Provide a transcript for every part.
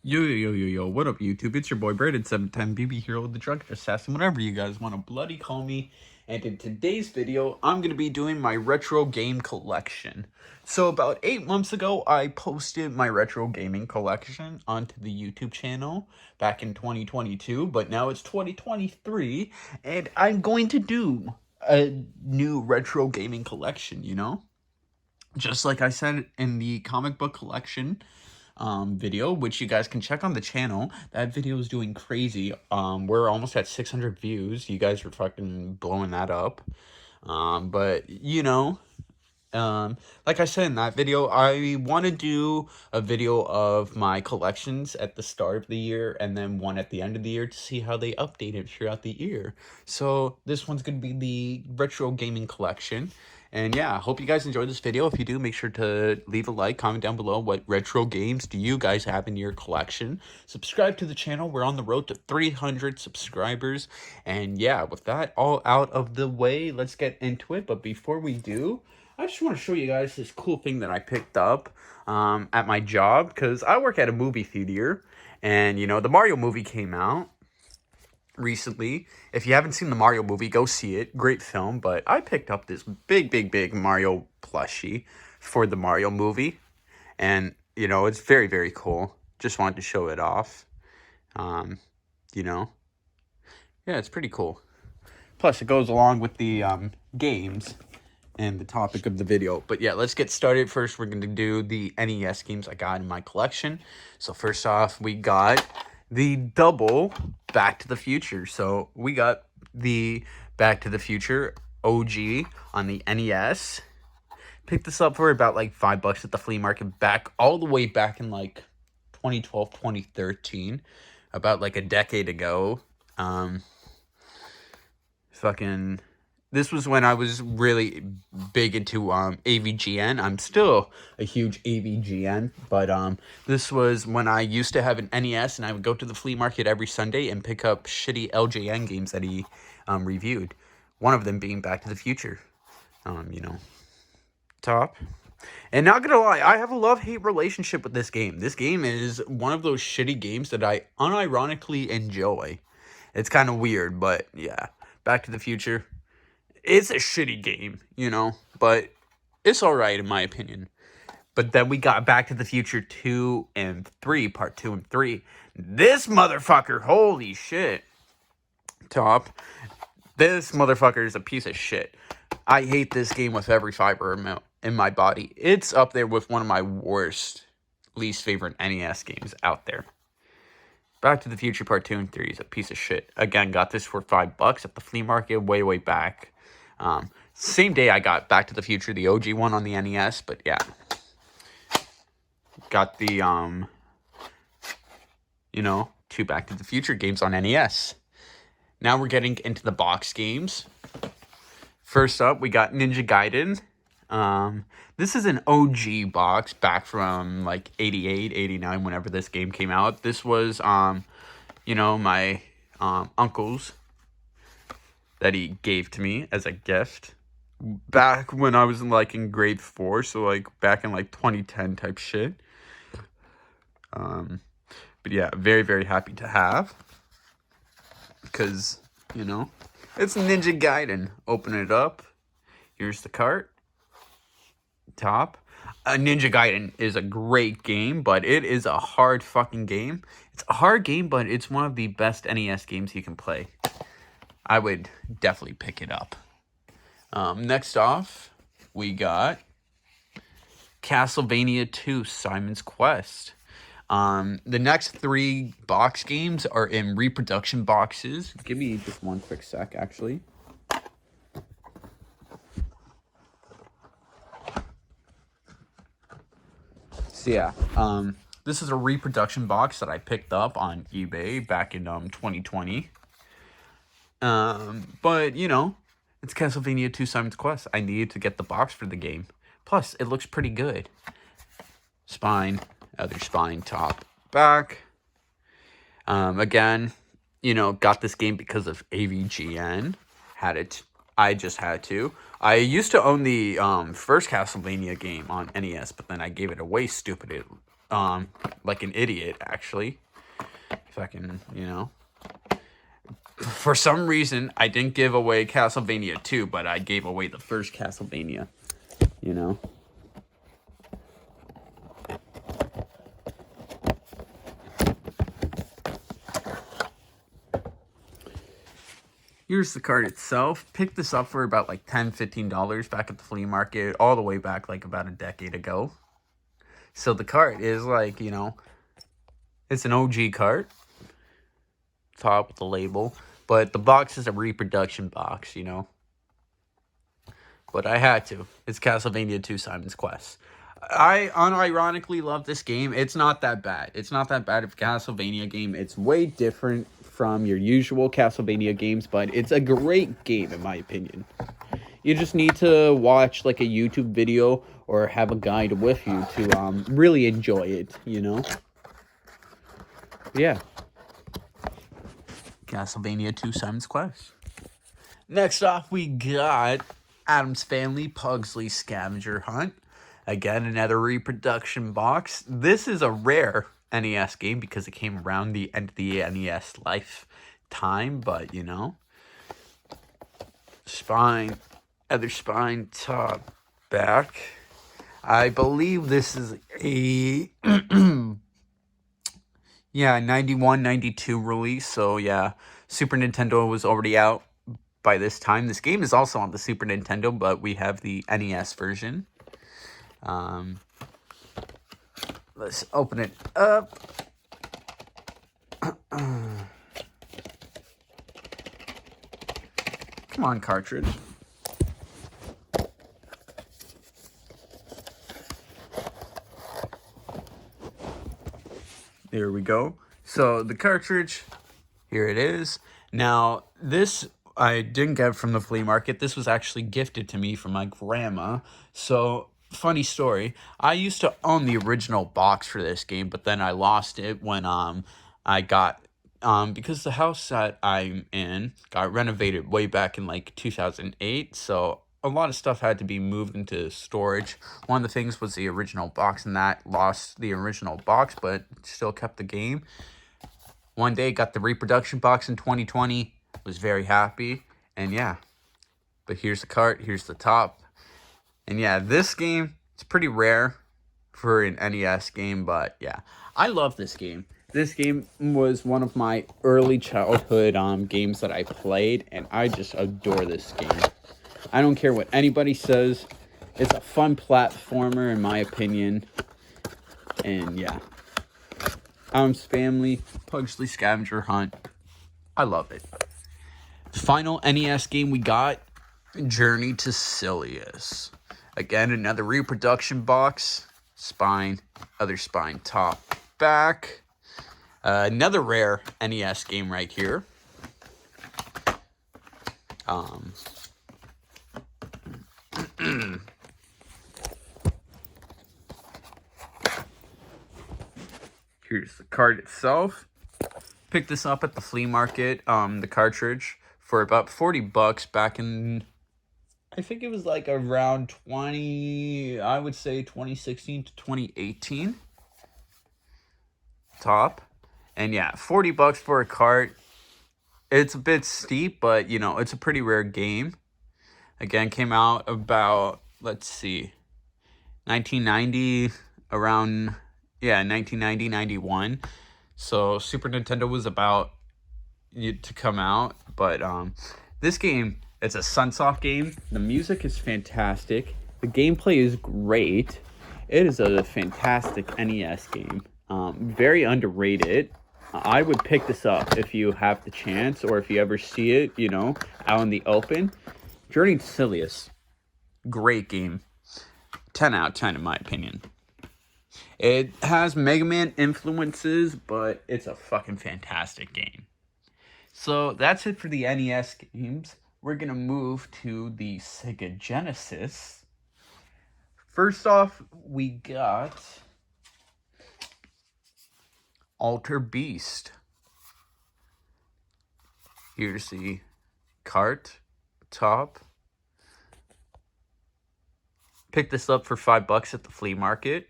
Yo, what up, YouTube? It's your boy Braden 710 BB Hero, the Drug Assassin, whatever you guys want to bloody call me. And in today's video, I'm going to be doing my retro game collection. So about 8 months ago, I posted my retro gaming collection onto the YouTube channel back in 2022, but now it's 2023, and I'm going to do a new retro gaming collection, Just like I said in the comic book collection video, which you guys can check on the channel. That video is doing crazy. We're almost at 600 views. You guys are fucking blowing that up. But like I said in that video, I want to do a video of my collections at the start of the year and then one at the end of the year to see how they updated throughout the year. So this one's going to be the retro gaming collection. And yeah, I hope you guys enjoyed this video. If you do, make sure to leave a like, comment down below what retro games do you guys have in your collection. Subscribe to the channel. We're on the road to 300 subscribers. And yeah, with that all out of the way, let's get into it. But before we do, I just want to show you guys this cool thing that I picked up at my job, because I work at a movie theater, and the Mario movie came out recently. If you haven't seen the Mario movie, go see it. Great film. But I picked up this big Mario plushie for the Mario movie, and it's very, very cool. Just wanted to show it off. You know, yeah, it's pretty cool. Plus, it goes along with the games and the topic of the video. But yeah, let's get started. First, we're going to do the NES games I got in my collection. So first off, we got the double Back to the Future. So we got the Back to the Future OG on the NES. Picked this up for about like $5 at the flea market, all the way back in like 2012, 2013, about like a decade ago. This was when I was really big into AVGN. I'm still a huge AVGN, but this was when I used to have an NES, and I would go to the flea market every Sunday and pick up shitty LJN games that he reviewed. One of them being Back to the Future. Top. And not gonna lie, I have a love-hate relationship with this game. This game is one of those shitty games that I unironically enjoy. It's kind of weird, but yeah. Back to the Future. It's a shitty game, but it's alright in my opinion. But then we got Back to the Future 2 and 3, part 2 and 3. This motherfucker, holy shit. Top. This motherfucker is a piece of shit. I hate this game with every fiber in my body. It's up there with one of my worst, least favorite NES games out there. Back to the Future Part 2 and 3 is a piece of shit. Again, got this for $5 at the flea market way back. Same day I got Back to the Future, the OG one on the NES, but yeah. Got the, 2 Back to the Future games on NES. Now we're getting into the box games. First up, we got Ninja Gaiden. This is an OG box back from like 88, 89, whenever this game came out. This was, my uncle's that he gave to me as a gift back when I was in grade 4, so like back in like 2010 type shit. But yeah, very happy to have, because it's Ninja Gaiden. Open it up. Here's the cart. Top. Ninja Gaiden is a great game, but it is a hard fucking game. It's a hard game, but it's one of the best NES games you can play. I would definitely pick it up. Next off, we got Castlevania 2, Simon's Quest. The next 3 box games are in reproduction boxes. Give me just one quick sec, actually. So yeah, this is a reproduction box that I picked up on eBay back in 2020. But it's Castlevania 2 Simon's Quest. I needed to get the box for the game. Plus, it looks pretty good. Spine, other spine, top, back. Again, got this game because of AVGN. Had it. I just had to. I used to own the first Castlevania game on NES, but then I gave it away like an idiot, actually. If I can, you know. For some reason, I didn't give away Castlevania 2, but I gave away the first Castlevania, you know. Here's the card itself. Picked this up for about like $10, $15 back at the flea market, all the way back like about a decade ago. So the cart is like, you know, it's an OG cart. Top with the label. But the box is a reproduction box, you know. But I had to. It's Castlevania 2 Simon's Quest. I unironically love this game. It's not that bad. It's not that bad of a Castlevania game. It's way different from your usual Castlevania games, but it's a great game in my opinion. You just need to watch like a YouTube video or have a guide with you to really enjoy it, you know? Yeah. Castlevania 2 Simon's Quest. Next off, we got Addams Family Pugsley Scavenger Hunt. Again, another reproduction box. This is a rare NES game because it came around the end of the NES lifetime, but you know. Spine, other spine, top, back. I believe this is a yeah, 91, 92 release. So yeah, Super Nintendo was already out by this time. This game is also on the Super Nintendo, but we have the NES version. Let's open it up. Come on, cartridge. There we go. So the cartridge, here it is. Now, this I didn't get from the flea market. This was actually gifted to me from my grandma. So, funny story. I used to own the original box for this game, but then I lost it when I got because the house that I'm in got renovated way back in like 2008. So a lot of stuff had to be moved into storage. One of the things was the original box, and that lost the original box, but still kept the game. One day, got the reproduction box in 2020. Was very happy, and yeah. But here's the cart, here's the top. And yeah, this game, it's pretty rare for an NES game, but yeah. I love this game. This game was one of my early childhood games that I played, and I just adore this game. I don't care what anybody says. It's a fun platformer, in my opinion. And yeah. Addams Family, Pugsley Scavenger Hunt. I love it. The final NES game we got, Journey to Silius. Again, another reproduction box. Spine, other spine, top, back. Another rare NES game right here. Here's the card itself. Picked this up at the flea market, the cartridge, for about $40 back in, I think it was like around 2016 to 2018. Top. And yeah, $40 for a cart. It's a bit steep, but you know, it's a pretty rare game. Again, came out about, let's see, 1990, around, yeah, 1990, 91. So Super Nintendo was about to come out, but this game, it's a Sunsoft game. The music is fantastic. The gameplay is great. It is a fantastic NES game. Very underrated. I would pick this up if you have the chance, or if you ever see it, you know, out in the open. Journey to Silius. Great game. 10 out of 10 in my opinion. It has Mega Man influences, but it's a fucking fantastic game. So that's it for the NES games. We're going to move to the Sega Genesis. First off, we got Alter Beast. Here's the cart, top. Picked this up for $5 at the flea market.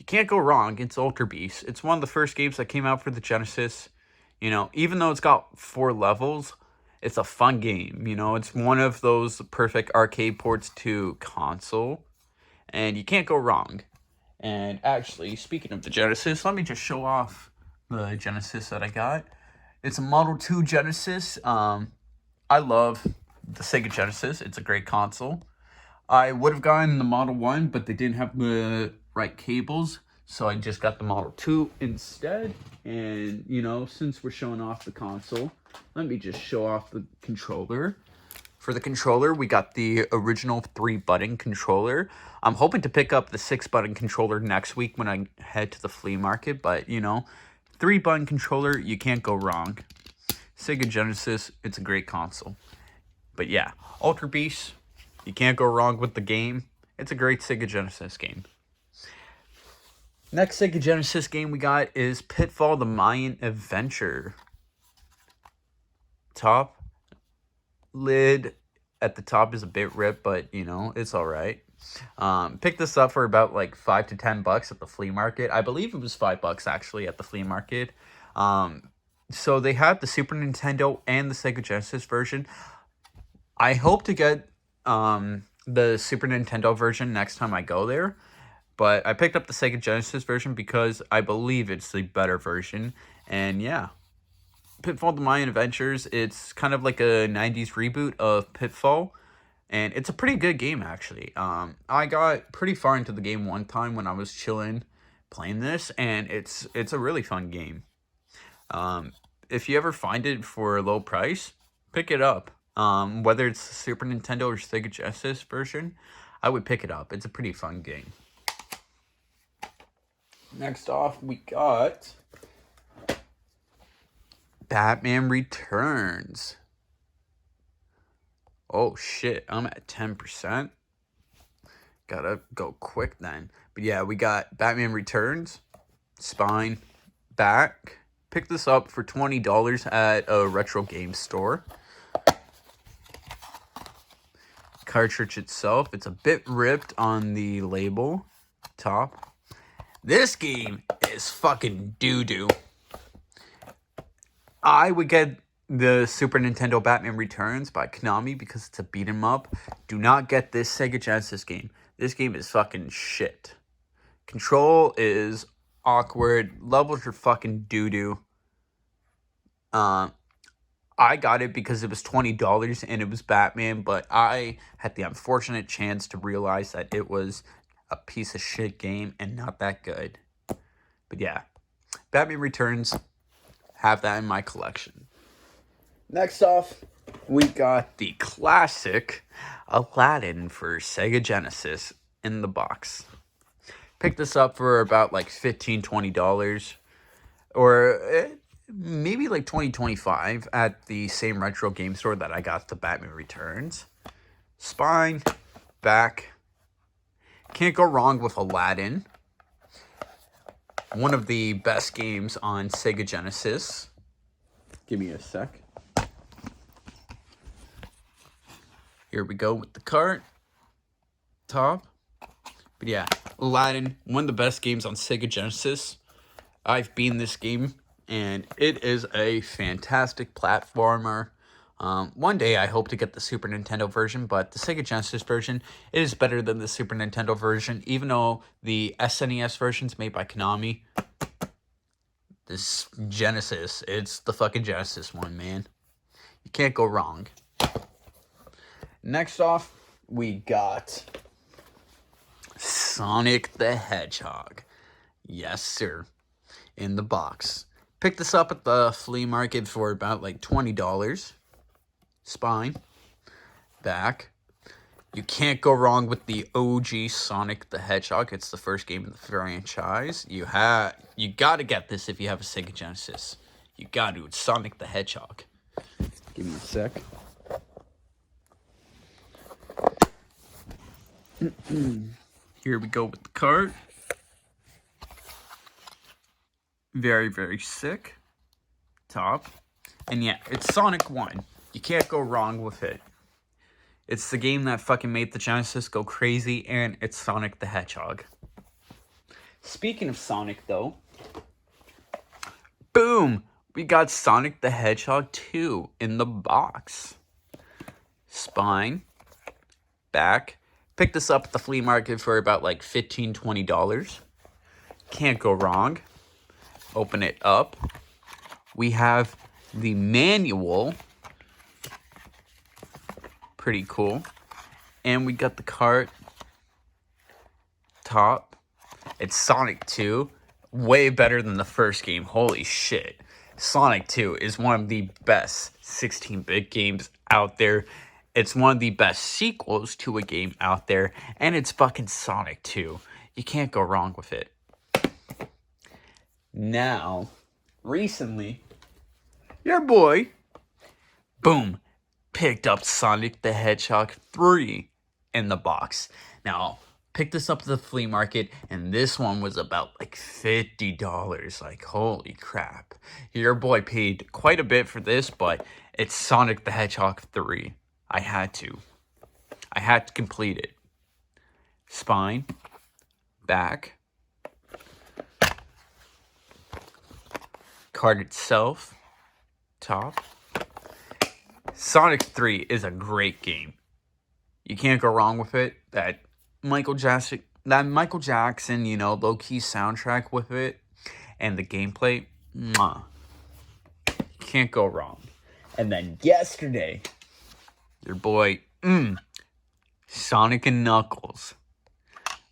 you can't go wrong. It's Ultra Beast. It's one of the first games that came out for the Genesis. You know, even though it's got 4 levels, it's a fun game. You know, it's one of those perfect arcade ports to console, and you can't go wrong. And actually, speaking of the Genesis, let me just show off the Genesis that I got. It's a Model 2 Genesis. I love the Sega Genesis. It's a great console. I would have gotten the Model 1, but they didn't have the right cables, so I just got the Model 2 instead. And, you know, since we're showing off the console, let me just show off the controller. For the controller, we got the original 3-button controller. I'm hoping to pick up the 6-button controller next week when I head to the flea market, but, you know, 3-button controller, you can't go wrong. Sega Genesis, it's a great console. But yeah, Ultra Beast, you can't go wrong with the game. It's a great Sega Genesis game. Next Sega Genesis game we got is Pitfall: The Mayan Adventure. Top lid at the top is a bit ripped, but you know, it's alright. Picked this up for about like $5 to $10 at the flea market. I believe it was $5 actually at the flea market. So they had the Super Nintendo and the Sega Genesis version. I hope to get the Super Nintendo version next time I go there. But I picked up the Sega Genesis version because I believe it's the better version. And yeah, Pitfall: The Mayan Adventures, it's kind of like a 90s reboot of Pitfall. And it's a pretty good game, actually. I got pretty far into the game one time when I was chilling playing this. And it's a really fun game. If you ever find it for a low price, pick it up. Whether it's the Super Nintendo or Sega Genesis version, I would pick it up. It's a pretty fun game. Next off, we got Batman Returns. Oh shit, I'm at 10%. Gotta go quick then. But yeah, we got Batman Returns, Spine, Back. Picked this up for $20 at a retro game store. Cartridge itself, it's a bit ripped on the label top. This game is fucking doo-doo. I would get the Super Nintendo Batman Returns by Konami because it's a beat 'em up. Do not get this Sega Genesis game. This game is fucking shit. Control is awkward. Levels are fucking doo-doo. I got it because it was $20 and it was Batman, but I had the unfortunate chance to realize that it was a piece of shit game and not that good. But yeah, Batman Returns, have that in my collection. Next off, we got the classic Aladdin for Sega Genesis in the box. Picked this up for about like $15, $20, or maybe like $20-$25 at the same retro game store that I got the Batman Returns. Spine, Back. Can't go wrong with Aladdin. One of the best games on Sega Genesis. Give me a sec. Here we go with the cart. Top. But yeah, Aladdin, one of the best games on Sega Genesis. I've beaten this game, and it is a fantastic platformer. One day I hope to get the Super Nintendo version, but the Sega Genesis version, it is better than the Super Nintendo version, even though the SNES version is made by Konami. This Genesis, it's the fucking Genesis one, man. You can't go wrong. Next off, we got Sonic the Hedgehog. Yes, sir. In the box. Picked this up at the flea market for about like $20. Spine, Back. You can't go wrong with the OG Sonic the Hedgehog. It's the first game in the franchise. You gotta get this if you have a Sega Genesis. You gotta. It's Sonic the Hedgehog. Give me a sec. Here we go with the cart. Very, very sick. Top. And yeah, it's Sonic 1. You can't go wrong with it. It's the game that fucking made the Genesis go crazy, and it's Sonic the Hedgehog. Speaking of Sonic, though, boom! We got Sonic the Hedgehog 2 in the box. Spine, back. Picked this up at the flea market for about like $15, $20. Can't go wrong. Open it up. We have the manual. Pretty cool. And we got the cart. Top. It's Sonic 2. Way better than the first game. Holy shit. Sonic 2 is one of the best 16-bit games out there. It's one of the best sequels to a game out there. And it's fucking Sonic 2. You can't go wrong with it. Now, recently, your boy, boom, picked up Sonic the Hedgehog 3 in the box. Now, picked this up at the flea market, and this one was about like $50. Like, holy crap. Your boy paid quite a bit for this, but it's Sonic the Hedgehog 3. I had to complete it. Spine, back, card itself, top. Sonic 3 is a great game. You can't go wrong with it. That Michael Jackson, you know, low-key soundtrack with it, and the gameplay, mwah. Can't go wrong. And then yesterday, your boy, Sonic and Knuckles.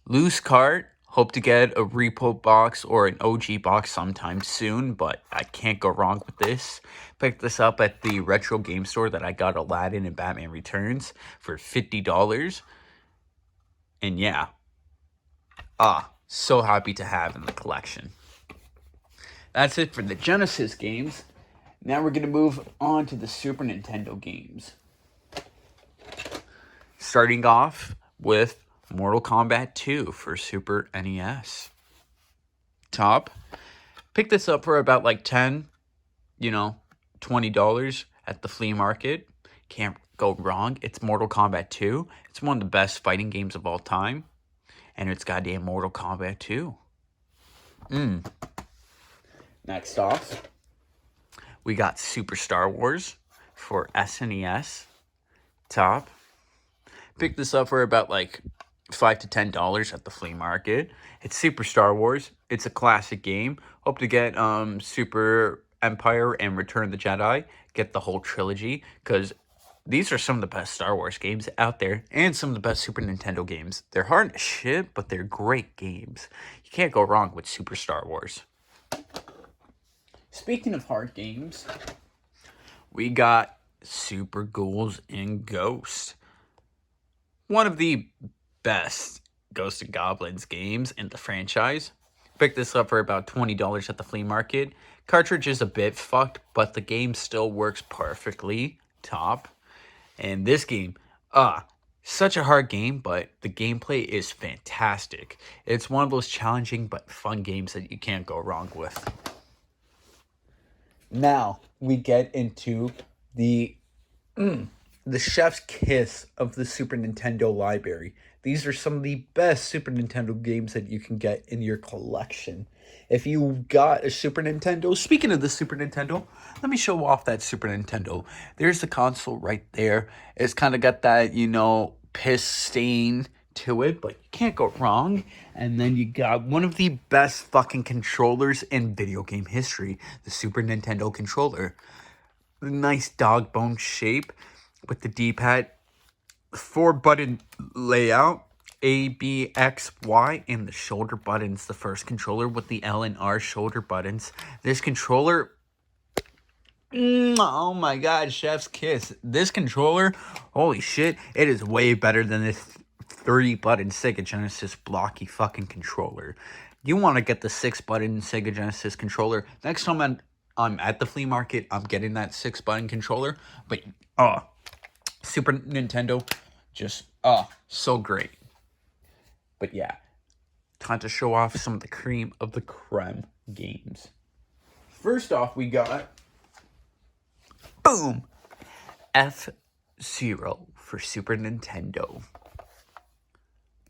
Loose cart. Hope to get a repo box or an OG box sometime soon, but I can't go wrong with this. Picked this up at the retro game store that I got Aladdin and Batman Returns for $50. And yeah, so happy to have in the collection. That's it for the Genesis games. Now we're going to move on to the Super Nintendo games. Starting off with Mortal Kombat 2 for Super NES. Top. Picked this up for about like $10, $20 at the flea market. Can't go wrong. It's Mortal Kombat 2. It's one of the best fighting games of all time. And it's goddamn Mortal Kombat 2. Next off, we got Super Star Wars for SNES. Top. Picked this up for about like $5 to $10 at the flea market. It's Super Star Wars. It's a classic game. Hope to get Super Empire and Return of the Jedi. Get the whole trilogy, because these are some of the best Star Wars games out there, and some of the best Super Nintendo games. They're hard as shit, but they're great games. You can't go wrong with Super Star Wars. Speaking of hard games, we got Super Ghouls and Ghosts. One of the best Ghosts and Goblins games in the franchise. Picked this up for about $20 at the flea market. Cartridge is a bit fucked, but the game still works perfectly. Top. And this game, such a hard game, but the gameplay is fantastic. It's one of those challenging but fun games that you can't go wrong with. Now we get into the chef's kiss of the Super Nintendo library. These are some of the best Super Nintendo games that you can get in your collection. If you got a Super Nintendo, speaking of the Super Nintendo, let me show off that Super Nintendo. There's the console right there. It's kind of got that, piss stain to it, but you can't go wrong. And then you got one of the best fucking controllers in video game history, the Super Nintendo controller. The nice dog bone shape with the D-pad, 4-button layout, A, B, X, Y, and the shoulder buttons. The first controller with the L and R shoulder buttons. This controller, oh my god, chef's kiss. This controller, holy shit, it is way better than this 3-button Sega Genesis blocky fucking controller. You want to get the 6-button Sega Genesis controller. Next time I'm at the flea market, I'm getting that 6-button controller. But, Super Nintendo, just, so great. But yeah, time to show off some of the cream of the creme games. First off, we got, boom, F-Zero for Super Nintendo.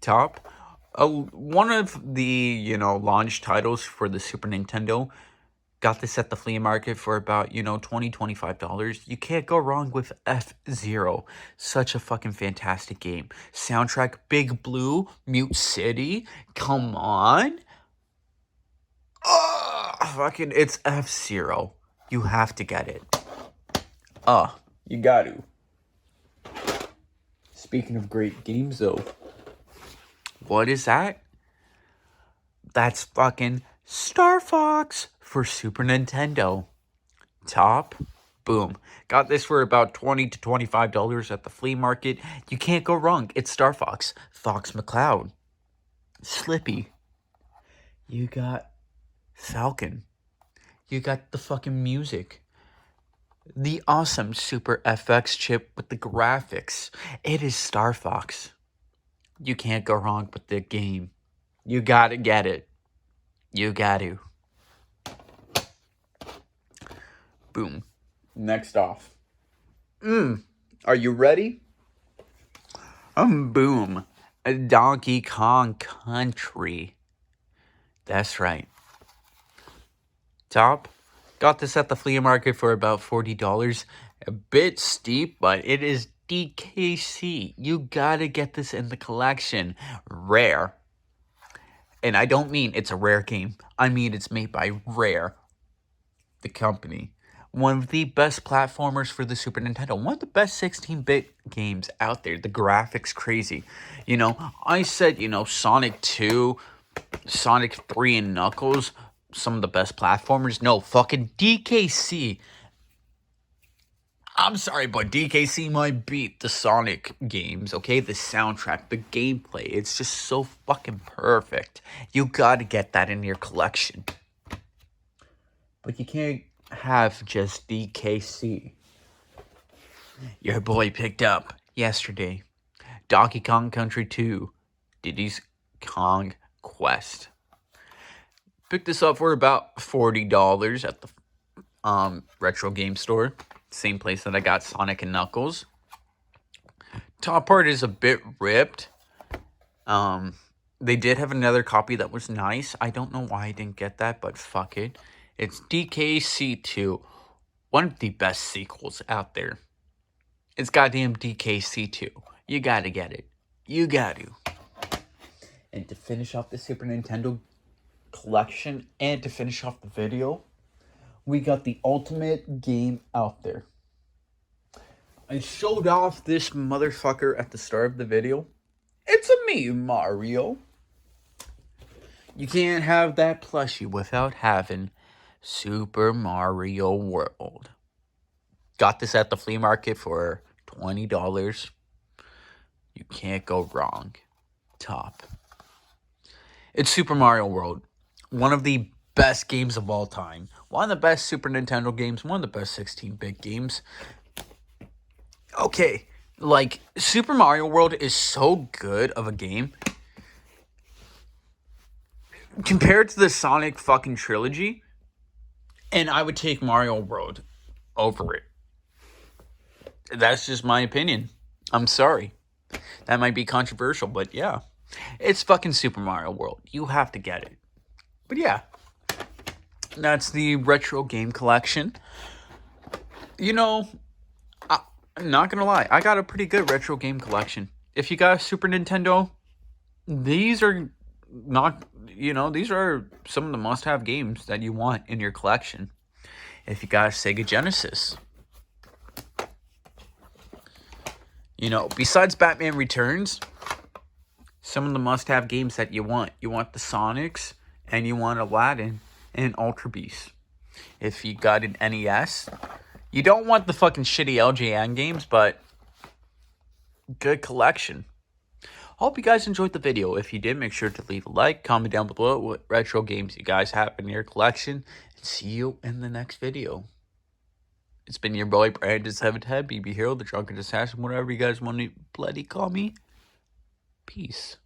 Top, One of the, launch titles for the Super Nintendo. Got this at the flea market for about, $20 to $25. You can't go wrong with F-Zero. Such a fucking fantastic game. Soundtrack, Big Blue, Mute City. Come on. Fucking, it's F-Zero. You have to get it. You got to. Speaking of great games, though. What is that? That's fucking Star Fox for Super Nintendo. Top. Boom. Got this for about $20 to $25 at the flea market. You can't go wrong. It's Star Fox. Fox McCloud. Slippy. You got Falcon. You got the fucking music. The awesome Super FX chip with the graphics. It is Star Fox. You can't go wrong with the game. You gotta get it. You got to. Boom. Next off. Are you ready? Boom. A Donkey Kong Country. That's right. Top. Got this at the flea market for about $40. A bit steep, but it is DKC. You gotta get this in the collection. Rare. And I don't mean it's a rare game. I mean it's made by Rare, the company. One of the best platformers for the Super Nintendo. One of the best 16-bit games out there. The graphics crazy. I said, Sonic 2, Sonic 3, and Knuckles, some of the best platformers. No, fucking DKC. I'm sorry, but DKC might beat the Sonic games, okay? The soundtrack, the gameplay, it's just so fucking perfect. You gotta get that in your collection. But you can't have just DKC. Your boy picked up yesterday Donkey Kong Country 2, Diddy's Kong Quest. Picked this up for about $40 at the retro game store. Same place that I got Sonic and Knuckles. Top part is a bit ripped. They did have another copy that was nice. I don't know why I didn't get that, but fuck it. It's DKC2. One of the best sequels out there. It's goddamn DKC2. You gotta get it. You got to. And to finish off the Super Nintendo collection and to finish off the video, we got the ultimate game out there. I showed off this motherfucker at the start of the video. It's a me, Mario. You can't have that plushie without having Super Mario World. Got this at the flea market for $20. You can't go wrong. Top. It's Super Mario World. One of the best games of all time. One of the best Super Nintendo games. One of the best 16-bit games. Okay, Super Mario World is so good of a game. Compared to the Sonic fucking trilogy, and I would take Mario World over it. That's just my opinion. I'm sorry. That might be controversial, but yeah. It's fucking Super Mario World. You have to get it. But yeah. That's the retro game collection. I'm not gonna lie. I got a pretty good retro game collection. If you got a Super Nintendo, these are not, these are some of the must-have games that you want in your collection. If you got a Sega Genesis, besides Batman Returns, some of the must-have games that you want. You want the Sonics, and you want Aladdin and Ultra Beast. If you got an NES, you don't want the fucking shitty LJN games, but good collection. Hope you guys enjoyed the video. If you did, make sure to leave a like, comment down below what retro games you guys have in your collection, and see you in the next video. It's been your boy, Brandon Seventh Head, BB Hero, the Drunken Assassin, whatever you guys want to bloody call me. Peace.